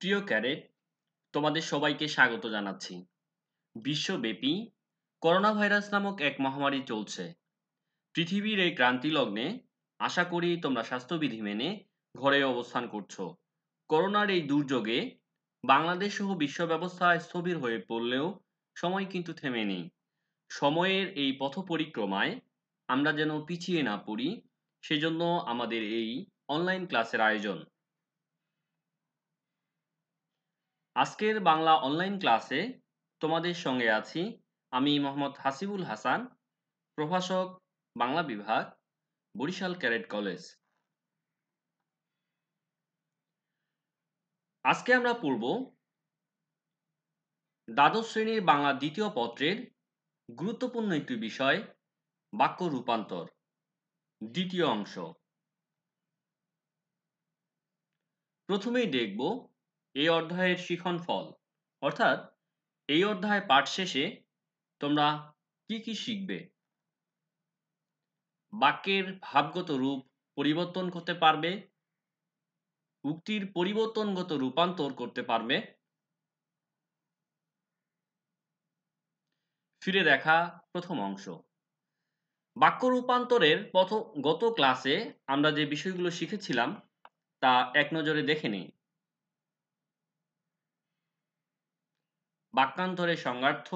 প্রিয় ক্যাডেট, তোমাদের সবাইকে স্বাগত জানাচ্ছি। বিশ্বব্যাপী করোনা ভাইরাস নামক এক মহামারী চলছে। পৃথিবীর এই ক্রান্তি লগ্নে আশা করি তোমরা স্বাস্থ্যবিধি মেনে ঘরে অবস্থান করছো। করোনার এই দুর্যোগে বাংলাদেশ সহ বিশ্ব ব্যবস্থা স্থবির হয়ে পড়লেও সময় কিন্তু থেমে নেই। সময়ের এই পথ পরিক্রমায় আমরা যেন পিছিয়ে না পড়ি, সেজন্য আমাদের এই অনলাইন ক্লাসের আয়োজন। আজকের বাংলা অনলাইন ক্লাসে তোমাদের সঙ্গে আছি আমি মোহাম্মদ হাসিবুল হাসান, প্রভাষক, বাংলা বিভাগ, বরিশাল ক্যাডেট কলেজ। আজকে আমরা পড়ব দ্বাদশ শ্রেণীর বাংলা দ্বিতীয় পত্রের গুরুত্বপূর্ণ একটি বিষয়, বাক্য রূপান্তর, দ্বিতীয় অংশ। প্রথমেই দেখব এই অধ্যায়ের শিখন ফল, অর্থাৎ এই অধ্যায় পাঠ শেষে তোমরা কি শিখবে। বাক্যের ভাবগত রূপ পরিবর্তন করতে পারবে, উক্তির পরিবর্তনগত রূপান্তর করতে পারবে, ফিরে দেখা প্রথম অংশ। বাক্য রূপান্তরের গত ক্লাসে আমরা যে বিষয়গুলো শিখেছিলাম তা এক নজরে দেখে নিই। বাক্যান্তরের সংজ্ঞার্থ,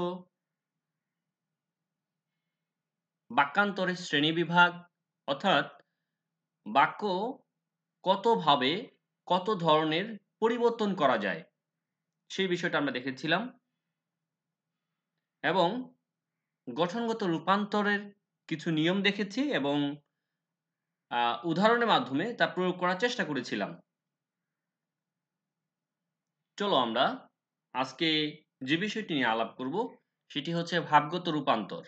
বাক্যান্তরের শ্রেণীবিভাগ, অর্থাৎ বাক্য কতভাবে কত ধরনের পরিবর্তন করা যায় সেই বিষয়টা আমরা দেখেছিলাম, এবং গঠনগত রূপান্তরের কিছু নিয়ম দেখেছি এবং উদাহরণের মাধ্যমে তা প্রয়োগ করার চেষ্টা করেছিলাম। চলো আমরা আজকে যে বিষয়টি নিয়ে আলাপ করব সেটি হচ্ছে ভাবগত রূপান্তর।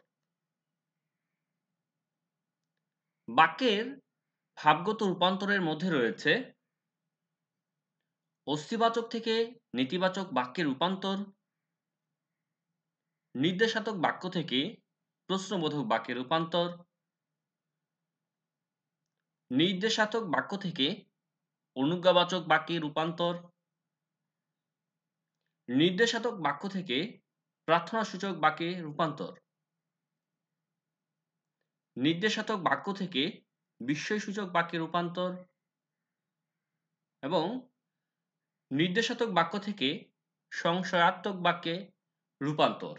বাক্যের ভাবগত রূপান্তরের মধ্যে রয়েছে অস্তিবাচক থেকে নেতিবাচক বাক্যে রূপান্তর, নির্দেশাত্মক বাক্য থেকে প্রশ্নবোধক বাক্যে রূপান্তর, নির্দেশাত্মক বাক্য থেকে অনুজ্ঞাবাচক বাক্যে রূপান্তর, নির্দেশাত্মক বাক্য থেকে প্রার্থনাসূচক বাক্যে রূপান্তর, নির্দেশাত্মক বাক্য থেকে বিস্ময়সূচক বাক্যে রূপান্তর এবং নির্দেশাত্মক বাক্য থেকে সংশয়াত্মক বাক্যে রূপান্তর।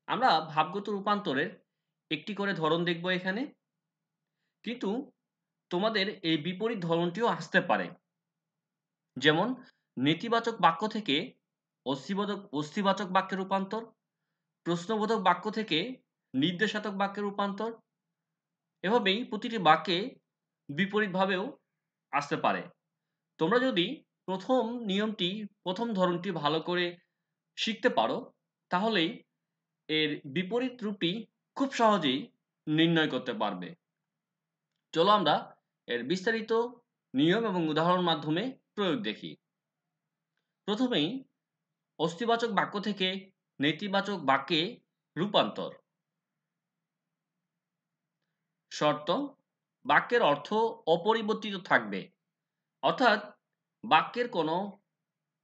আমরা ভাবগত রূপান্তরের একটি করে ধরন দেখব এখানে, কিন্তু তোমাদের এই বিপরীত ধরনটিও আসতে পারে। যেমন নেতিবাচক বাক্য থেকে অস্তিবাচক বাক্যে রূপান্তর, প্রশ্নবোধক বাক্য থেকে নির্দেশাত্মক বাক্যে রূপান্তর। এভাবেই প্রতিটি বাক্যে বিপরীতভাবেও আসতে পারে। তোমরা যদি প্রথম ধরনটি ভালো করে শিখতে পারো, তাহলেই এর বিপরীত রূপটি খুব সহজেই নির্ণয় করতে পারবে। চলো আমরা এর বিস্তারিত নিয়ম এবং উদাহরণ মাধ্যমে প্রয়োগ দেখি। প্রথমেই অস্তিবাচক বাক্য থেকে নেতিবাচক বাক্যে রূপান্তর। শর্ত: বাক্যের অর্থ অপরিবর্তিত থাকবে, অর্থাৎ বাক্যের কোনো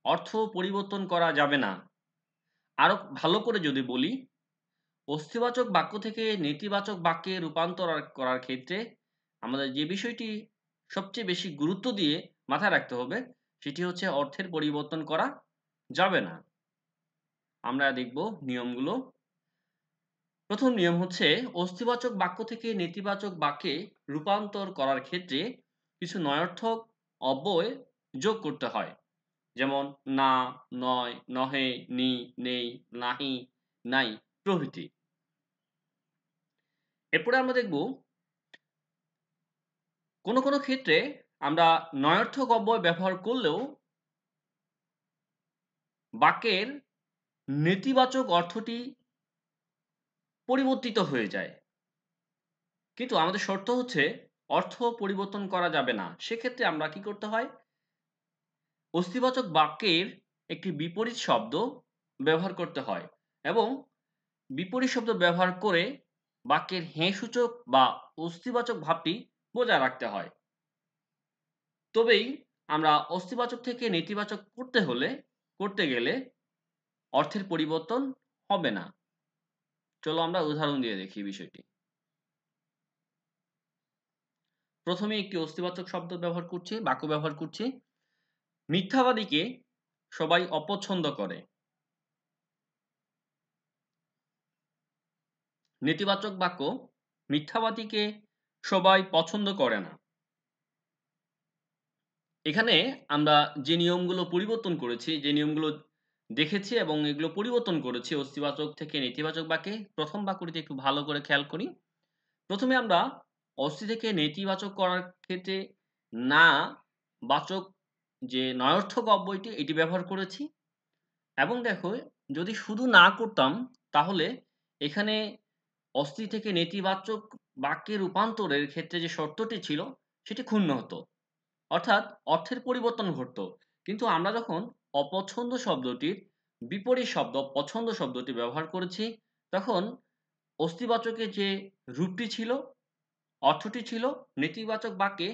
অর্থ পরিবর্তন করা যাবে না। আরো ভালো করে যদি বলি, অস্তিবাচক বাক্য থেকে নেতিবাচক বাক্যে রূপান্তর করার ক্ষেত্রে আমাদের যে বিষয়টি সবচেয়ে বেশি গুরুত্ব দিয়ে মাথায় রাখতে হবে সেটি হচ্ছে অর্থের পরিবর্তন করা যাবে না। আমরা দেখব নিয়মগুলো। প্রথম নিয়ম হচ্ছে অস্তিবাচক বাক্য থেকে নেতিবাচক বাক্যে রূপান্তর করার ক্ষেত্রে কিছু নয়ার্থক অব্যয় যোগ করতে হয়। যেমন না, নয়, নহে, নি, নেই, নাহি, নাই প্রভৃতি। এরপরে আমরা দেখব কোনো ক্ষেত্রে আমরা নয়ার্থক অব্যয় ব্যবহার করলেও বাক্যের নেতিবাচক অর্থটি পরিবর্তিত হয়ে যায়, কিন্তু আমাদের শর্ত হচ্ছে অর্থ পরিবর্তন করা যাবে না। সেক্ষেত্রে আমরা কি করতে হয়, অস্তিবাচক বাক্যের একটি বিপরীত শব্দ ব্যবহার করতে হয় এবং বিপরীত শব্দ ব্যবহার করে বাক্যের হ্যাঁ সূচক বা অস্তিবাচক ভাবটি বজায় রাখতে হয়। তবেই আমরা অস্তিবাচক থেকে নেতিবাচক করতে গেলে অর্থের পরিবর্তন হবে না। চলো আমরা উদাহরণ দিয়ে দেখি বিষয়টি। প্রথমে একটি অস্তিবাচক শব্দ ব্যবহার করছি, বাক্য ব্যবহার করছি। মিথ্যাবাদীকে সবাই অপছন্দ করে। নেতিবাচক বাক্য, মিথ্যাবাদীকে সবাই পছন্দ করে না। এখানে আমরা যে নিয়মগুলো পরিবর্তন করেছি, যে নিয়মগুলো দেখেছি এবং এগুলো পরিবর্তন করেছি অস্তিবাচক থেকে নেতিবাচক বাক্যে, প্রথম বাক্যটিতে একটু ভালো করে খেয়াল করি। প্রথমে আমরা অস্তি থেকে নেতিবাচক করার ক্ষেত্রে না বাচক যে নয়ার্থক অব্যয়টি এটি ব্যবহার করেছি এবং দেখো যদি শুধু না করতাম তাহলে এখানে অস্তি থেকে নেতিবাচক বাক্যে রূপান্তরের ক্ষেত্রে যে শর্তটি ছিল সেটি ক্ষুণ্ণ হতো, অর্থাৎ অর্থের পরিবর্তন ঘটতো। কিন্তু আমরা যখন অপছন্দ শব্দটির বিপরীত শব্দ পছন্দ শব্দটি ব্যবহার করেছি তখন অস্তিবাচকের যে রূপটি ছিল, অর্থটি ছিল নেতিবাচক বাক্যে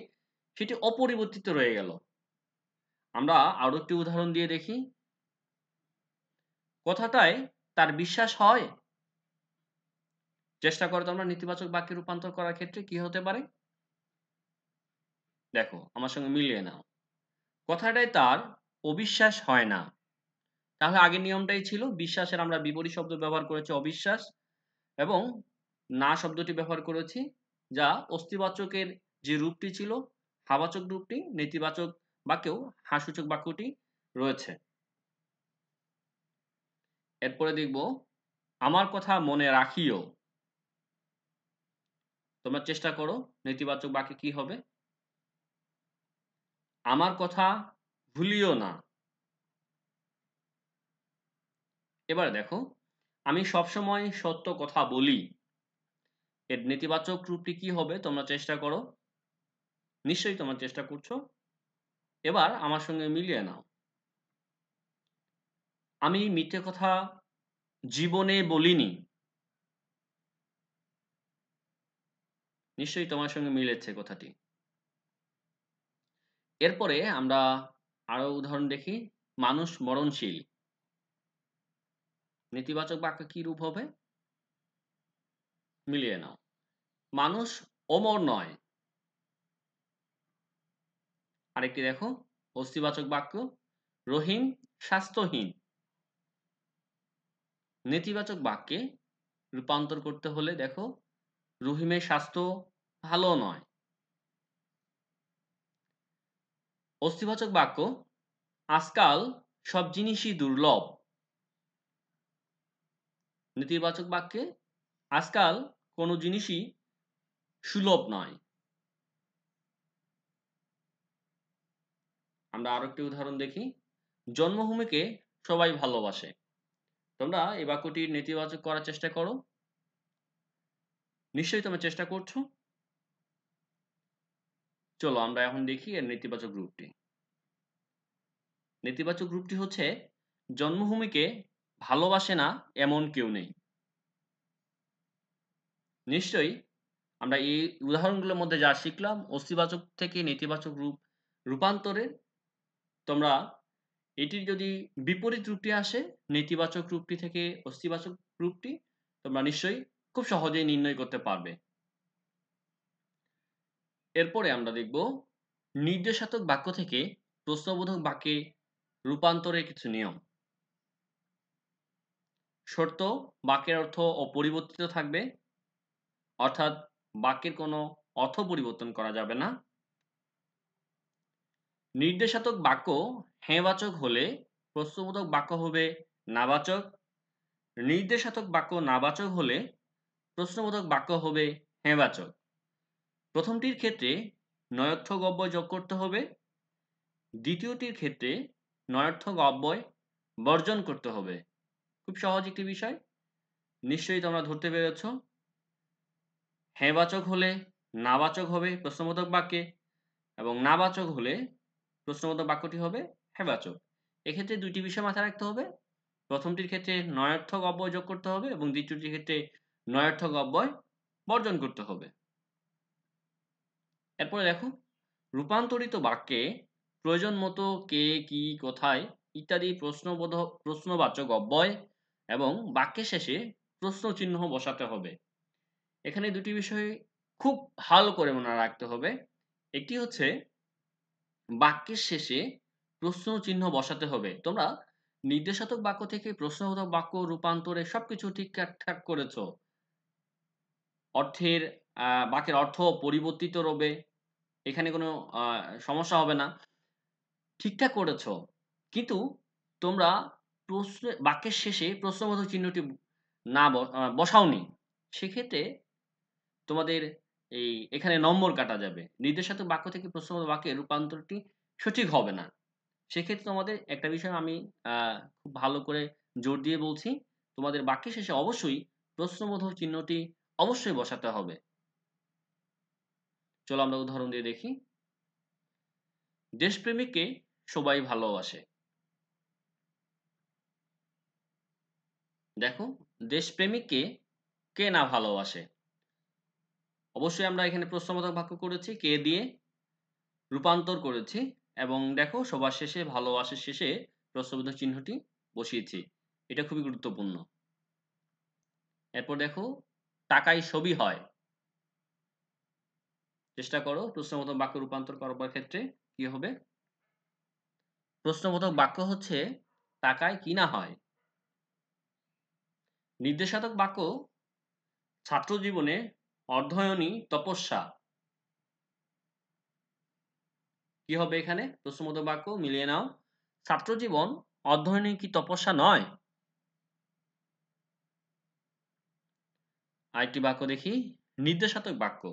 সেটি অপরিবর্তিত রয়ে গেল। আমরা আরো একটি উদাহরণ দিয়ে দেখি। কথাটায় তার বিশ্বাস হয়। চেষ্টা করো তোমরা নেতিবাচক বাক্যে রূপান্তর করার ক্ষেত্রে কি হতে পারে। দেখো আমার সঙ্গে মিলিয়ে নাও। কথাটায় তার অবিশ্বাস হয় না। তাহলে আগের নিয়মটাই ছিল, বিশ্বাসের আমরা বিপরীত শব্দ ব্যবহার করেছি অবিশ্বাস এবং না শব্দটি ব্যবহার করেছি যা অস্তিবাচকের যে রূপটি ছিল হাবাচক রূপটি, নেতিবাচক বাক্যেও হাসূচক বাক্যটি রয়েছে। এরপরে দেখব আমার কথা মনে রাখিও। তোমরা চেষ্টা করো নেতিবাচক বাক্যে কি হবে। আমার কথা ভুলিও না। এবারে দেখো আমি সবসময় সত্য কথা বলি। এর নেতিবাচক রূপটি কি হবে তোমরা চেষ্টা করো। নিশ্চয়ই তোমরা চেষ্টা করছো। এবার আমার সঙ্গে মিলিয়ে নাও। আমি মিথ্যে কথা জীবনে বলিনি। নিশ্চয়ই তোমার সঙ্গে মিলেছে কথাটি। এরপরে আমরা আরো উদাহরণ দেখি। মানুষ মরণশীল। নেতিবাচক বাক্য কি রূপ হবে? মিলিয়ে নাও। মানুষ অমর নয়। আরেকটি দেখো অস্তিবাচক বাক্য রহিম স্বাস্থ্যহীন। নেতিবাচক বাক্যে রূপান্তর করতে হলে দেখো রহিমের স্বাস্থ্য ভালো নয়। অস্তিবাচক বাক্য আজকাল সব জিনিসই দুর্লভ। নেতিবাচক বাক্যে আজকাল কোনো জিনিসই সুলভ নয়। আমরা আরো একটি উদাহরণ দেখি। জন্মভূমিকে সবাই ভালোবাসে। তোমরা এই বাক্যটির নেতিবাচক করার চেষ্টা করো। নিশ্চয়ই তোমরা চেষ্টা করছো। চলো আমরা এখন দেখি এর নেতিবাচক রূপটি। নেতিবাচক রূপটি হচ্ছে জন্মভূমিকে ভালোবাসে না এমন কেউ নেই। নিশ্চয়ই আমরা এই উদাহরণগুলোর মধ্যে যা শিখলাম অস্তিবাচক থেকে নেতিবাচক রূপান্তরের, তোমরা এটির যদি বিপরীত রূপটি আসে নেতিবাচক রূপটি থেকে অস্তিবাচক রূপটি তোমরা নিশ্চয়ই খুব সহজেই নির্ণয় করতে পারবে। এরপরে আমরা দেখব নির্দেশাত্মক বাক্য থেকে প্রশ্নবোধক বাক্যে রূপান্তরের কিছু নিয়ম। শর্ত বাক্যের অর্থ অপরিবর্তিত থাকবে, অর্থাৎ বাক্যের কোনো অর্থ পরিবর্তন করা যাবে না। নির্দেশাত্মক বাক্য হ্যাঁবাচক হলে প্রশ্নবোধক বাক্য হবে নাবাচক। নির্দেশাত্মক বাক্য নাবাচক হলে প্রশ্নবোধক বাক্য হবে হ্যাঁবাচক। প্রথমটির ক্ষেত্রে নয়ার্থক অব্যয় যোগ করতে হবে, দ্বিতীয়টির ক্ষেত্রে নয়ার্থক অব্যয় বর্জন করতে হবে। খুব সহজ একটি বিষয়, নিশ্চয়ই তোমরা ধরতে পেরেছ। হ্যাঁবাচক হলে নাবাচক হবে প্রশ্নবোধক বাক্যে এবং নাবাচক হলে প্রশ্নবোধক বাক্যটি হবে হ্যাঁবাচক। এক্ষেত্রে দুইটি বিষয় মাথায় রাখতে হবে। প্রথমটির ক্ষেত্রে নয়ার্থক অব্যয় যোগ করতে হবে এবং দ্বিতীয়টির ক্ষেত্রে নয়ার্থক অব্যয় বর্জন করতে হবে। এরপরে দেখো রূপান্তরিত বাক্যে প্রয়োজন মতো কে, কি, কোথায় ইত্যাদি প্রশ্নবাচক অব্যয় এবং বাক্যের শেষে প্রশ্ন চিহ্ন বসাতে হবে। এখানে দুটি বিষয় খুব ভালো করে মনে রাখতে হবে। একটি হচ্ছে বাক্যের শেষে প্রশ্ন চিহ্ন বসাতে হবে। তোমরা নির্দেশাত্মক বাক্য থেকে প্রশ্নবোধক বাক্য রূপান্তরে সবকিছু ঠিকঠাক করেছ। অর্থের বাক্যের অর্থ পরিবর্তিত রবে। এখানে কোনো সমস্যা হবে না। ঠিকঠাক করেছ। কিন্তু তোমরা বাক্যের শেষে প্রশ্নবোধক চিহ্নটি না বসাওনি। সেক্ষেত্রে তোমাদের এখানে নম্বর কাটা যাবে। নির্দেশাত্মক বাক্য থেকে প্রশ্নবোধক বাক্যের রূপান্তরটি সঠিক হবে না। সেক্ষেত্রে তোমাদের একটা বিষয় আমি খুব ভালো করে জোর দিয়ে বলছি, তোমাদের বাক্যের শেষে অবশ্যই প্রশ্নবোধক চিহ্নটি অবশ্যই বসাতে হবে। চলো আমরা উদাহরণ দিয়ে দেখি। দেশপ্রেমিককে সবাই ভালোবাসে। দেখো, দেশপ্রেমিককে কে না ভালোবাসে? অবশ্যই আমরা এখানে প্রশ্নবোধক বাক্য করেছি, কে দিয়ে রূপান্তর করেছি এবং দেখো সবার শেষে ভালোবাসার শেষে প্রশ্নবোধক চিহ্নটি বসিয়েছি। এটা খুবই গুরুত্বপূর্ণ। এরপর দেখো, টাকায় সবই হয়। চেষ্টা করো প্রশ্নবোধক বাক্য রূপান্তর করবার ক্ষেত্রে কি হবে। প্রশ্নবোধক বাক্য হচ্ছে টাকায় কি না হয়। নির্দেশাত্মক বাক্য ছাত্র জীবনে অধ্যয়নই তপস্যা। কি হবে এখানে? প্রশ্নবোধক বাক্য মিলিয়ে নাও। ছাত্র জীবন অধ্যয়নই কি তপস্যা নয়? আরেকটি বাক্য দেখি। নির্দেশাত্মক বাক্য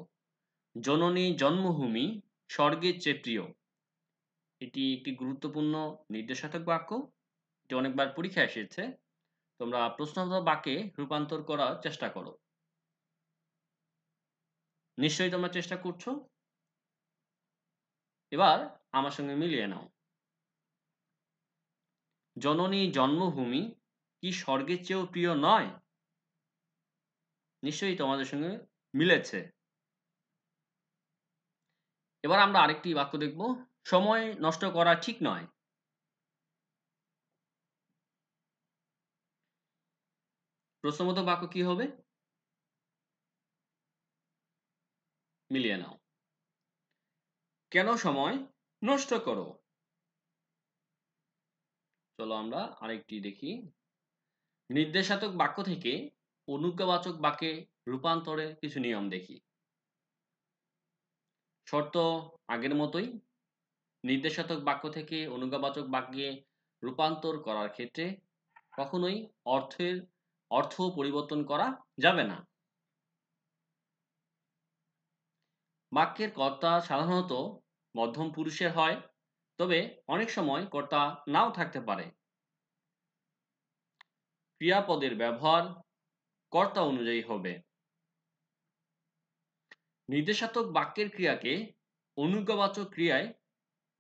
জননী জন্মভূমি স্বর্গের চেয়ে প্রিয়। এটি একটি গুরুত্বপূর্ণ নির্দেশাত্মক বাক্য। এটি অনেকবার পরীক্ষায় এসেছে। তোমরা প্রশ্নবোধক বাক্যে রূপান্তর করার চেষ্টা করো। নিশ্চয়ই তোমরা চেষ্টা করছো। এবার আমার সঙ্গে মিলিয়ে নাও। জননী জন্মভূমি কি স্বর্গের চেয়েও প্রিয় নয়? নিশ্চয়ই তোমাদের সঙ্গে মিলেছে। এবার আমরা আরেকটি বাক্য দেখব। সময় নষ্ট করা ঠিক নয়। প্রশ্নবোধক বাক্য কি হবে? মিলিয়ে নাও। কেন সময় নষ্ট করো? চলো আমরা আরেকটি দেখি। নির্দেশাত্মক বাক্য থেকে অনুজ্ঞাবাচক বাক্যে রূপান্তরের কিছু নিয়ম দেখি। শর্ত আগের মতোই। নির্দেশাত্মক বাক্য থেকে অনুজ্ঞাবাচক বাক্যে রূপান্তর করার ক্ষেত্রে কখনোই অর্থ পরিবর্তন করা যাবে না। বাক্যের কর্তা সাধারণত মধ্যম পুরুষের হয়, তবে অনেক সময় কর্তা নাও থাকতে পারে। ক্রিয়াপদের ব্যবহার কর্তা অনুযায়ী হবে। নির্দেশাত্মক বাক্যের ক্রিয়াকে অনুজ্ঞাবাচক ক্রিয়ায়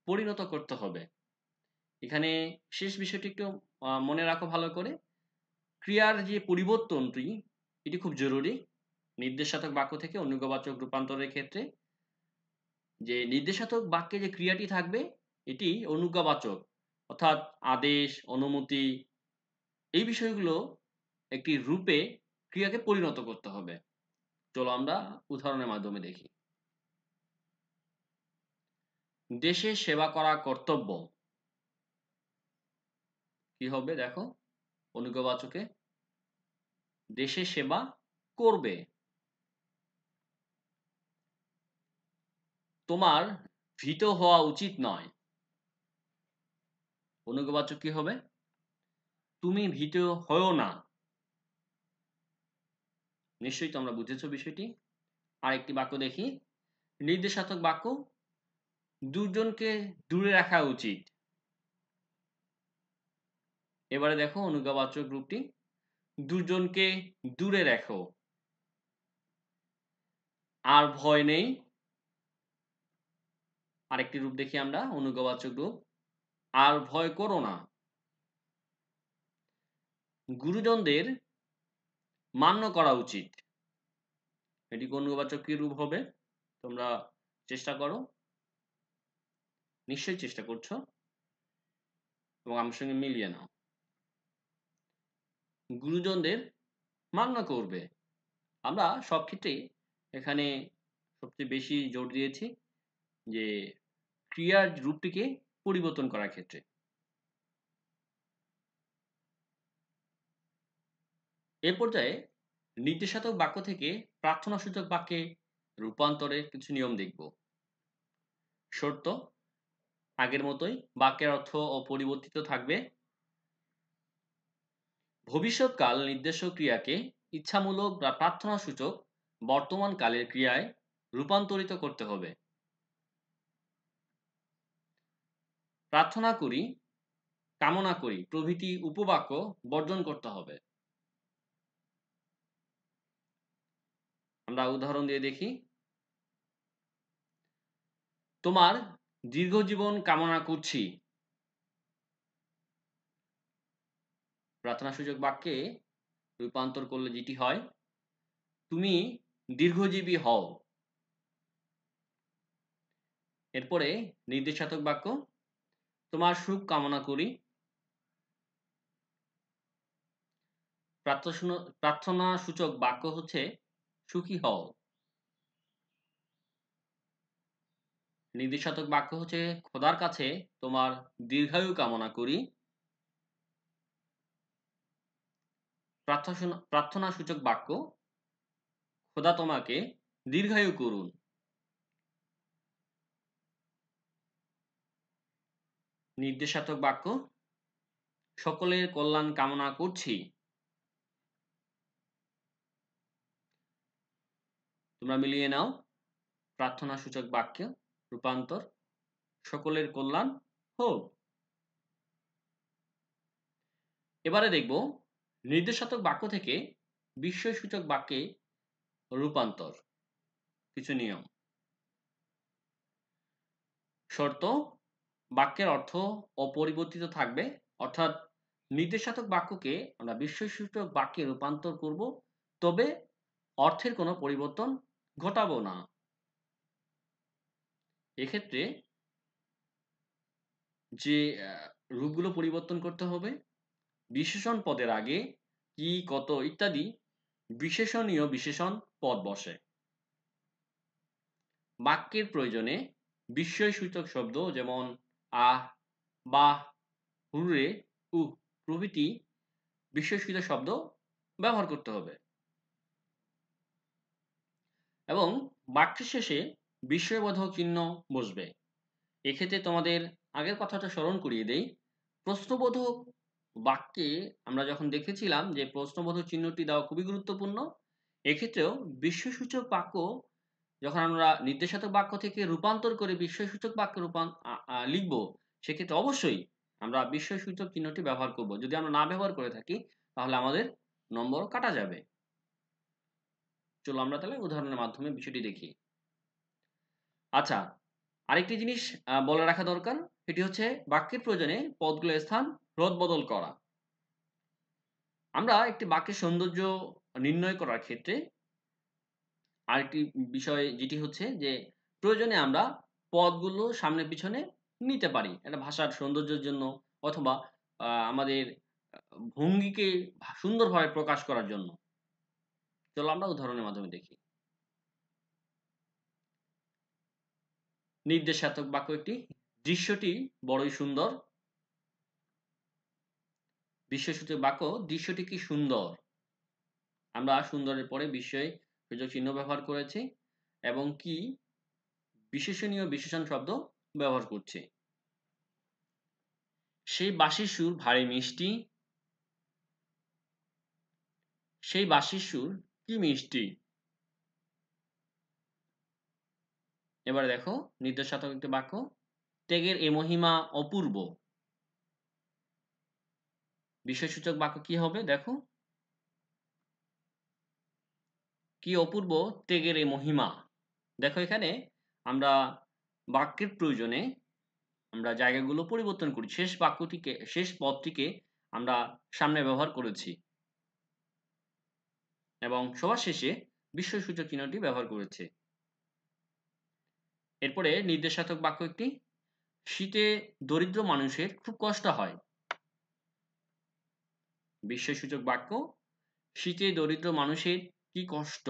পরিণত করতে হবে। এখানে শেষ বিষয়টি একটু মনে রাখো ভালো করে। ক্রিয়ার যে পরিবর্তনটি এটি খুব জরুরি। নির্দেশাত্মক বাক্য থেকে অনুজ্ঞাবাচক রূপান্তরের ক্ষেত্রে যে নির্দেশাত্মক বাক্যে যে ক্রিয়াটি থাকবে এটি অনুজ্ঞাবাচক, অর্থাৎ আদেশ, অনুমতি এই বিষয়গুলো একটি রূপে ক্রিয়াকে পরিণত করতে হবে। চলো আমরা উদাহরণের মাধ্যমে দেখি। দেশের সেবা করা কর্তব্য। কি হবে দেখো অনুজ্ঞাবাচকে? দেশের সেবা করবে। তোমার ভীত হওয়া উচিত নয়। অনুজ্ঞাবাচক কি হবে? তুমি ভীত হয়ো না। নিশ্চয়ই তোমরা বুঝেছো বিষয়টি। আরেকটি বাক্য দেখি। নির্দেশাত্মক বাক্য দুজনকে দূরে রাখা উচিত। এবারে দেখো অনুজ্ঞাবাচক রূপটি দুজনকে দূরে রাখো। আর ভয় নেই। আরেকটি রূপ দেখি আমরা অনুজ্ঞাবাচক রূপ আর ভয় করো না। গুরুজনদের মান্য করা উচিত। এটি অনুজ্ঞাবাচক কি রূপ হবে? তোমরা চেষ্টা করো। নিশ্চয়ই চেষ্টা করছো এবং আমার সঙ্গে মিলিয়ে নাও। গুরুজনদের মান্য করবে। আমরা সব ক্ষেত্রেই এখানে সবচেয়ে বেশি জোর দিয়েছি যে ক্রিয়ার রূপটিকে পরিবর্তন করার ক্ষেত্রে। এ পর্যায়ে নির্দেশাত্মক বাক্য থেকে প্রার্থনাসূচক বাক্যে রূপান্তরের কিছু নিয়ম দেখব। শর্ত আগের মতোই, বাক্যের অর্থ অপরিবর্তিত থাকবে। ভবিষ্যৎকাল নির্দেশক ক্রিয়াকে ইচ্ছামূলক বা প্রার্থনাসূচক বর্তমান কালের ক্রিয়ায় রূপান্তরিত করতে হবে। প্রার্থনা করি, কামনা করি প্রভৃতি উপবাক্য বর্জন করতে হবে। আমরা উদাহরণ দিয়ে দেখি। তোমার দীর্ঘ জীবন কামনা করছি। প্রার্থনাসূচক বাক্যে রূপান্তর করলে যেটি হয়, তুমি দীর্ঘজীবী হও। এরপরে নির্দেশাত্মক বাক্য, তোমার সুখ কামনা করি। প্রার্থনাসূচক বাক্য হচ্ছে সুখী হও। নির্দেশাত্মক বাক্য হচ্ছে খোদার কাছে তোমার দীর্ঘায়ু কামনা করি। প্রার্থনাসূচক বাক্য, খোদা তোমাকে দীর্ঘায়ু করুন। নির্দেশাত্মক বাক্য, সকলের কল্যাণ কামনা করছি। তোমরা মিলিয়ে নাও। প্রার্থনাসূচক বাক্য রূপান্তর, সকলের কল্যাণ হোক। এবারে দেখব নির্দেশাত্মক বাক্য থেকে বিস্ময়সূচক বাক্যে রূপান্তর, কিছু নিয়ম। শর্ত বাক্যের অর্থ অপরিবর্তিত থাকবে, অর্থাৎ নির্দেশাত্মক বাক্যকে আমরা বিস্ময়সূচক বাক্যে রূপান্তর করব, তবে অর্থের কোনো পরিবর্তন ঘটাবো না। এক্ষেত্রে যে রূপগুলো পরিবর্তন করতে হবে, বিশেষণ পদের আগে কি, কত ইত্যাদি বিশেষণীয় বিশেষণ পদ বসে। বাক্যের প্রয়োজনে বিস্ময়সূচক শব্দ যেমন আহ, বাহ, হুররে, উহ প্রভৃতি বিস্ময়সূচক শব্দ ব্যবহার করতে হবে এবং বাক্যের শেষে বিস্ময়বোধক চিহ্ন বসবে। এক্ষেত্রে তোমাদের আগের কথাটা স্মরণ করিয়ে দেই। প্রশ্নবোধক বাক্যে আমরা যখন দেখেছিলাম যে প্রশ্নবোধক চিহ্নটি দেওয়া খুবই গুরুত্বপূর্ণ, এক্ষেত্রেও বিস্ময়সূচক বাক্য যখন আমরা নির্দেশাত্মক বাক্য থেকে রূপান্তর করে বিস্ময়সূচক বাক্য লিখব, সেক্ষেত্রে অবশ্যই আমরা বিস্ময়সূচক চিহ্নটি ব্যবহার করব। যদি আমরা না ব্যবহার করে থাকি তাহলে আমাদের নম্বর কাটা যাবে। চলো আমরা তাহলে উদাহরণের মাধ্যমে বিষয়টি দেখি। আচ্ছা, আরেকটি জিনিস বলে রাখা দরকার, সেটি হচ্ছে বাক্যের প্রয়োজনে পদগুলোর স্থান রদবদল করা। আমরা একটি বাক্যের সৌন্দর্য নির্ণয় করার ক্ষেত্রে আরেকটি বিষয় যেটি হচ্ছে যে প্রয়োজনে আমরা পদগুলো সামনে পিছনে নিতে পারি। এটা ভাষার সৌন্দর্যের জন্য অথবা আমাদের ভঙ্গিকে সুন্দরভাবে প্রকাশ করার জন্য। চলো আমরা উদাহরণের মাধ্যমে দেখি। নির্দেশাত্মক বাক্য একটি, দৃশ্যটি বড়ই সুন্দর। বিস্ময়সূচক বাক্য, দৃশ্যটি কি সুন্দর। আমরা সুন্দরের পরে বিস্ময়সূচক চিহ্ন ব্যবহার করেছি এবং কি বিশেষণীয় বিশেষণ শব্দ ব্যবহার করছি। সেই বাঁশির সুর ভারী মিষ্টি। সেই বাঁশির সুর কি মিষ্টি। এবারে দেখো নির্দেশাত্মক একটি বাক্য, ত্যাগের এ মহিমা অপূর্ব। বিস্ময়সূচক বাক্য কি হবে দেখো, কি অপূর্ব ত্যাগের এ মহিমা। দেখো এখানে আমরা বাক্যের প্রয়োজনে আমরা জায়গাগুলো পরিবর্তন করি। শেষ পদটিকে আমরা সামনে ব্যবহার করেছি এবং সবার শেষে বিস্ময়সূচক চিহ্নটি ব্যবহার করেছি। এরপরে নির্দেশাত্মক বাক্য একটি, শীতে দরিদ্র মানুষের খুব কষ্ট হয়। বিস্ময়সূচক বাক্য, শীতে দরিদ্র মানুষের কি কষ্ট।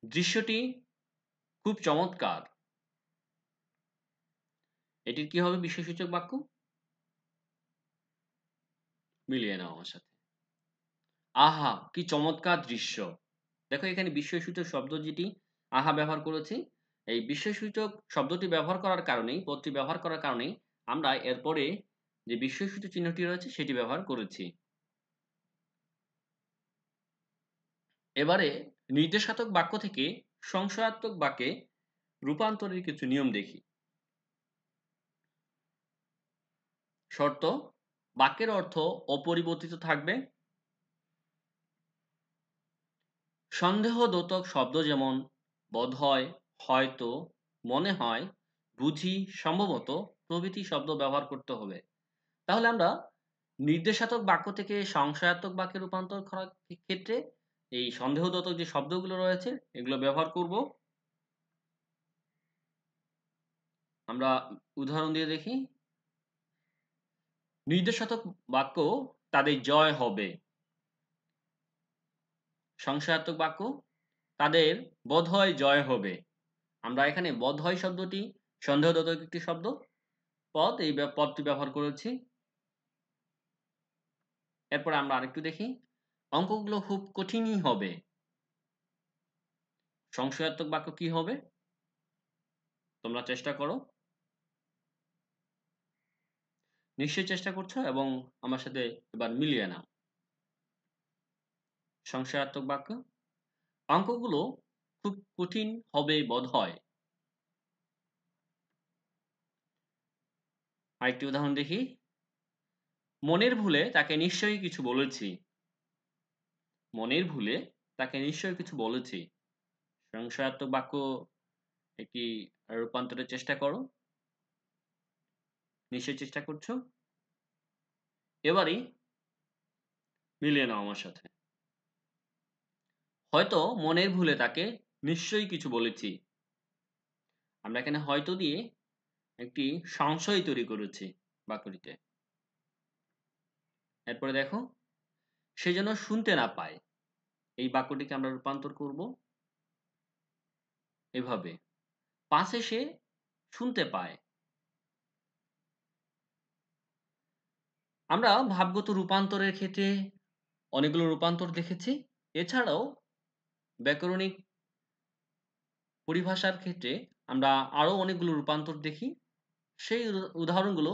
দৃশ্যটি খুব চমৎকার। এটির কি হবে বিস্ময়সূচক বাক্য? মিলিয়ে নাও আমার সাথে। আহা! কি চমৎকার দৃশ্য। দেখো এখানে বিস্ময়সূচক শব্দ যেটি আহা ব্যবহার করেছি। এই বিস্ময়সূচক শব্দটি ব্যবহার করার কারণেই, পদটি ব্যবহার করার কারণেই আমরা এরপরে যে বিস্ময়সূচক চিহ্নটি রয়েছে সেটি ব্যবহার করেছি। এবারে নির্দেশাত্মক বাক্য থেকে সংশয়াত্মক বাক্যে রূপান্তরের কিছু নিয়ম দেখি। শর্ত: বাক্যের অর্থ অপরিবর্তিত থাকবে। সন্দেহদ্যোতক শব্দ যেমন বোধহয়, হয়তো, মনে হয়, বুঝি, সম্ভবত প্রভৃতি শব্দ ব্যবহার করতে হবে। তাহলে আমরা নির্দেশাত্মক বাক্য থেকে সংশয়াত্মক বাক্যে রূপান্তর করার ক্ষেত্রে এই সন্দেহদ্যোতক যে শব্দগুলো রয়েছে এগুলো ব্যবহার করব। আমরা উদাহরণ দিয়ে দেখি। নির্দেশাত্মক বাক্য তাদের জয় হবে। সংশয়াত্মক বাক্য তাদের বোধহয় জয় হবে। আমরা এখানে বোধহয় শব্দটি সন্দেহদ্যোতক একটি শব্দ, পদ, এই পদটি ব্যবহার করেছি। এরপরে আমরা আরেকটু দেখি। অঙ্কগুলো খুব কঠিনই হবে। সংশয়াত্মক বাক্য কি হবে? তোমরা চেষ্টা করো। নিশ্চয়ই চেষ্টা করছো এবং আমার সাথে এবার মিলিয়ে নাও। সংশয়াত্মক বাক্য, অঙ্কগুলো খুব কঠিন হবে বোধহয়। আরেকটি উদাহরণ দেখি। মনের ভুলে তাকে নিশ্চয়ই কিছু বলেছি। মনের ভুলে তাকে নিশ্চয়ই কিছু বলেছি। সংশয়াত্মক বাক্য একটি রূপান্তরের চেষ্টা করো। নিশ্চয়ই চেষ্টা করছো। এবারেই মিলিয়ে নাও আমার সাথে। হয়তো মনের ভুলে তাকে নিশ্চয়ই কিছু বলেছি। আমরা এখানে হয়তো দিয়ে একটি সংশয় তৈরি করেছি বাক্যটিতে। এরপরে দেখো, সে যেন শুনতে না পায়। এই বাক্যটিকে আমরা রূপান্তর করব এভাবে, পাশে সে শুনতে পায়। আমরা ভাবগত রূপান্তরের ক্ষেত্রে অনেকগুলো রূপান্তর দেখেছি। এছাড়াও ব্যাকরণিক পরিভাষার ক্ষেত্রে আমরা আরো অনেকগুলো রূপান্তর দেখি। সেই উদাহরণগুলো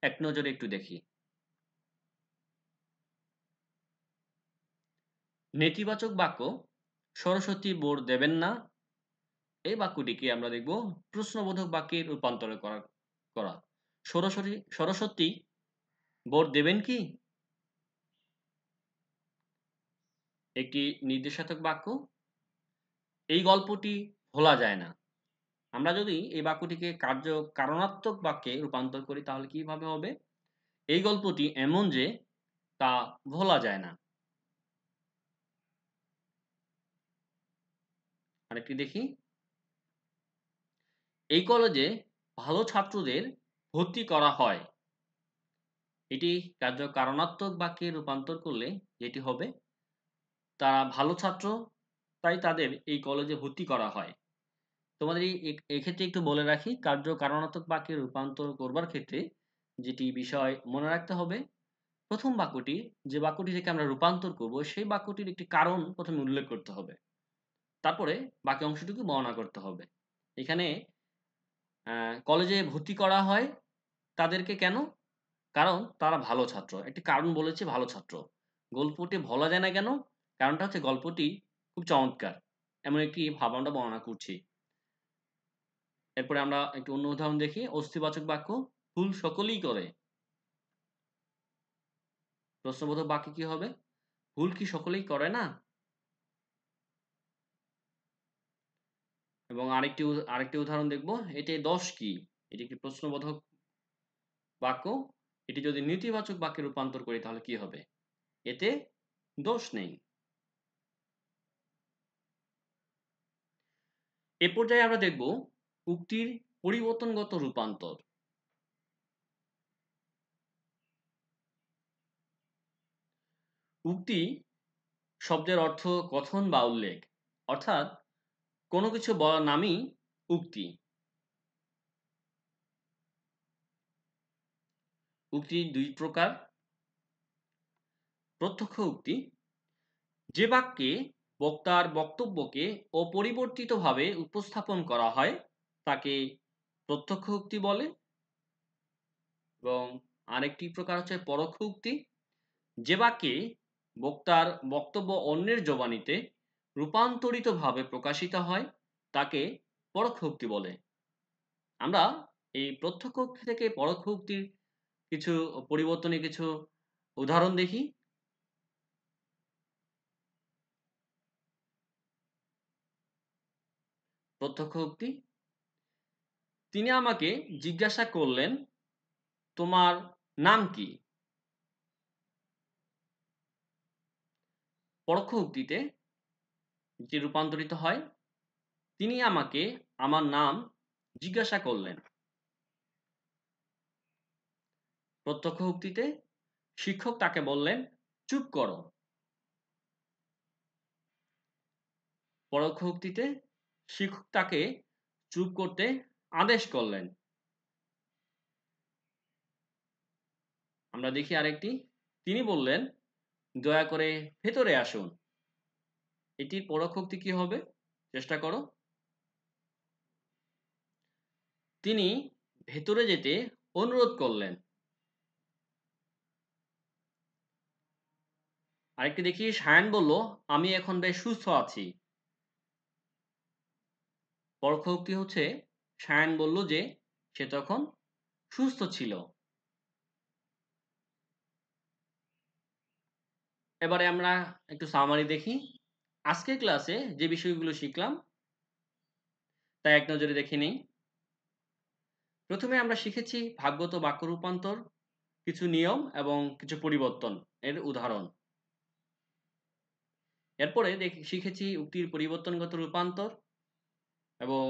এক নজরে একটু দেখি। নেতিবাচক বাক্য, সরস্বতী বোর দেবেন না। এই বাক্যটিকে আমরা দেখব প্রশ্নবোধক বাক্যে রূপান্তর করা। সরস্বতী বোর দেবেন কি? একটি নির্দেশাত্মক বাক্য। এই গল্পটি ভোলা যায় না। আমরা যদি এই বাক্যটিকে কারণাত্মক বাক্যে রূপান্তর করি তাহলে কিভাবে হবে? এই গল্পটি এমন যে তা ভোলা যায় না। আরেকটি দেখি। এই কলেজে ভালো ছাত্রদের ভর্তি করা হয়। এটি কারণাত্মক বাক্যে রূপান্তর করলে যেটি হবে, তারা ভালো ছাত্র তাই তাদের এই কলেজে ভর্তি করা হয়। তোমাদের এক্ষেত্রে একটু বলে রাখি, কারণাত্মক বাক্যে রূপান্তর করবার ক্ষেত্রে যেটি বিষয় মনে রাখতে হবে, প্রথম বাক্যটি যে বাক্যটি থেকে আমরা রূপান্তর করব সেই বাক্যটির একটি কারণ প্রথমে উল্লেখ করতে হবে। তারপরে বাকি অংশটুকু বর্ণনা করতে হবে। এখানে কলেজে ভর্তি করা হয় তাদেরকে কেন? কারণ তারা ভালো ছাত্র। একটি কারণ বলেছি ভালো ছাত্র। গল্পটি ভোলা যায় না কেন? কারণটা হচ্ছে গল্পটি খুব চমৎকার। এমন একটি ভাব আমরা বর্ণনা করছি। এরপরে আমরা একটু অন্য উদাহরণ দেখি। অস্তিবাচক বাক্য, ভুল সকলেই করে। প্রশ্নবোধক বাক্যে কি হবে? ভুল কি সকলেই করে না? এবং আরেকটি উদাহরণ দেখব। এতে দোষ কি? এটি একটি প্রশ্নবোধক বাক্য। এটি যদি নেতিবাচক বাক্যে রূপান্তর করি তাহলে কি হবে? এতে দোষ নেই। এ পর্যায়ে আমরা দেখব উক্তির পরিবর্তনগত রূপান্তর। উক্তি শব্দের অর্থ কথন বা উল্লেখ, অর্থাৎ কোনো কিছু বলার নামই উক্তি। উক্তি দুই প্রকার। প্রত্যক্ষ উক্তি, যে বাক্যে বক্তার বক্তব্যকে অপরিবর্তিতভাবে উপস্থাপন করা হয় তাকে প্রত্যক্ষ উক্তি বলে। এবং আরেকটি প্রকার হচ্ছে পরোক্ষ উক্তি, যে বাক্যে বক্তার বক্তব্য অন্যের জবানিতে রূপান্তরিতভাবে প্রকাশিত হয় তাকে পরোক্ষ উক্তি বলে। আমরা এই প্রত্যক্ষ উক্তি থেকে পরোক্ষ উক্তির কিছু পরিবর্তনে কিছু উদাহরণ দেখি। প্রত্যক্ষ উক্তি, তিনি আমাকে জিজ্ঞাসা করলেন তোমার নাম কি। পরোক্ষ উক্তিতে যে রূপান্তরিত হয়, তিনি আমাকে আমার নাম জিজ্ঞাসা করলেন। প্রত্যক্ষ উক্তিতে শিক্ষক তাকে বললেন চুপ করো। পরোক্ষ উক্তিতে শিক্ষক তাকে চুপ করতে আদেশ করলেন। আমরা দেখি আরেকটি, তিনি বললেন দয়া করে ভেতরে আসুন। এটির পরোক্ষ উক্তি কি হবে? চেষ্টা করো। তিনি ভেতরে যেতে অনুরোধ করলেন। আরেকটি দেখি, সায়ান বলল আমি এখন বেশ সুস্থ আছি। পরোক্ষ উক্তি হচ্ছে সায়ান বলল যে সে তখন সুস্থ ছিল। এবারে আমরা একটু সামারি দেখি। আজকের ক্লাসে যে বিষয়গুলো শিখলাম তা এক নজরে দেখে নেই। প্রথমে আমরা শিখেছি ভাগগত বাক্য রূপান্তর, কিছু নিয়ম এবং কিছু পরিবর্তন এর উদাহরণ। এরপরে শিখেছি উক্তির পরিবর্তনগত রূপান্তর এবং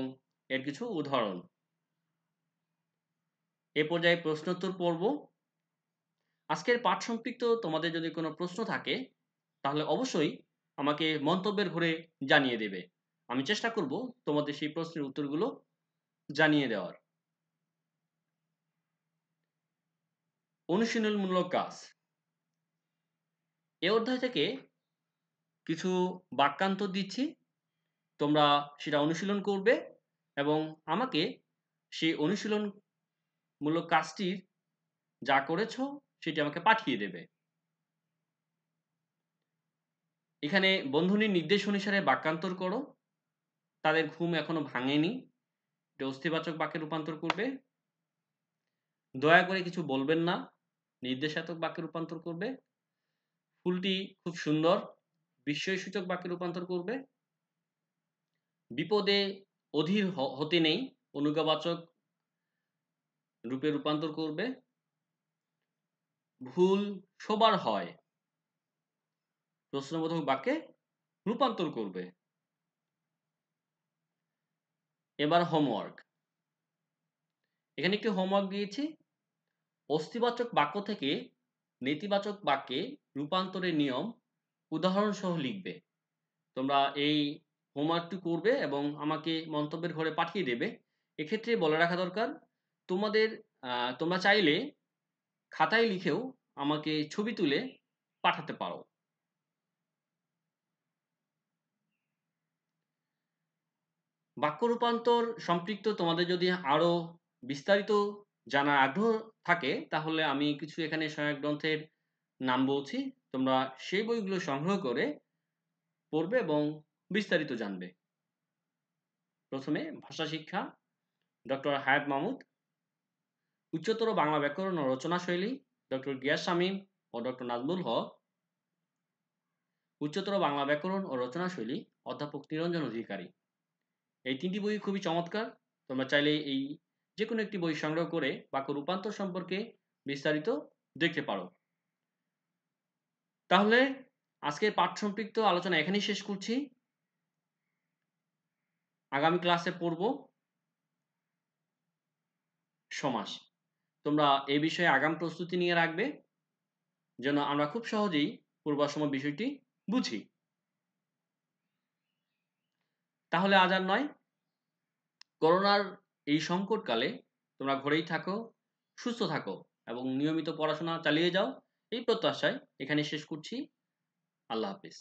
এর কিছু উদাহরণ। এ পর্যায়ে প্রশ্নোত্তর পর্ব। আজকের পাঠ সম্পৃক্ত তোমাদের যদি কোনো প্রশ্ন থাকে তাহলে অবশ্যই আমাকে মন্তব্যের ঘরে জানিয়ে দেবে। আমি চেষ্টা করব তোমাদের সেই প্রশ্নের উত্তরগুলো জানিয়ে দেওয়ার। অনুশীলনমূলক কাজ। এ অধ্যায় থেকে কিছু বাক্যান্তর দিচ্ছি, তোমরা সেটা অনুশীলন করবে এবং আমাকে সেই অনুশীলনমূলক কাজটির যা করেছো সেটি আমাকে পাঠিয়ে দেবে। এখানে বন্ধনীর নির্দেশ অনুসারে বাক্যান্তর করো। তাদের ঘুম এখনো ভাঙেনি, এটা অস্তিবাচক বাক্যে রূপান্তর করবে। দয়া করে কিছু বলবেন না, নির্দেশাত্মক বাক্যে রূপান্তর করবে। ফুলটি খুব সুন্দর, বিস্ময়সূচক বাক্যে রূপান্তর করবে। বিপদে অধীর হতে নেই, অনুজ্ঞাবাচক রূপে রূপান্তর করবে। ভুল সবার হয়, প্রশ্নবোধক বাক্যে রূপান্তর করবে। এবার হোমওয়ার্ক। এখানে একটি হোমওয়ার্ক দিয়েছি। অস্তিবাচক বাক্য থেকে নেতিবাচক বাক্যে রূপান্তরের নিয়ম উদাহরণ সহ লিখবে। তোমরা এই হোমওয়ার্কটি করবে এবং আমাকে মন্তব্যের ঘরে পাঠিয়ে দেবে। এক্ষেত্রে বলে রাখা দরকার, তোমরা চাইলে খাতায় লিখেও আমাকে ছবি তুলে পাঠাতে পারো। বাক্য রূপান্তর সম্পৃক্ত তোমাদের যদি আরো বিস্তারিত জানার আগ্রহ থাকে তাহলে আমি কিছু এখানে সহায়ক গ্রন্থের নাম বলছি, তোমরা সেই বইগুলো সংগ্রহ করে পড়বে এবং বিস্তারিত জানবে। প্রথমে ভাষা শিক্ষা, ডক্টর হায়াত মাহমুদ। উচ্চতর বাংলা ব্যাকরণ ও রচনা শৈলী, ডক্টর গিয়াস শামীম ও ডক্টর নাজমুল হক। উচ্চতর বাংলা ব্যাকরণ ও রচনা শৈলী, অধ্যাপক নিরঞ্জন অধিকারী। এই তিনটি বই খুবই চমৎকার। তোমরা চাইলে এই যে কোনো একটি বই সংগ্রহ করে বাক্য রূপান্তর সম্পর্কে বিস্তারিত দেখতে পারো। তাহলে আজকের পাঠ সম্পৃক্ত আলোচনা এখানেই শেষ করছি। আগামী ক্লাসে পড়ব সমাস। তোমরা এ বিষয়ে আগাম প্রস্তুতি নিয়ে রাখবে যেন আমরা খুব সহজেই পূর্বাশ্রম বিষয়টি বুঝি। তাহলে আজ আর নয়, করোনার এই সংকটকালে তোমরা ঘরেই থাকো, সুস্থ থাকো এবং নিয়মিত পড়াশোনা চালিয়ে যাও। এই প্রত্যাশায় এখানে শেষ করছি। আল্লাহ হাফেজ।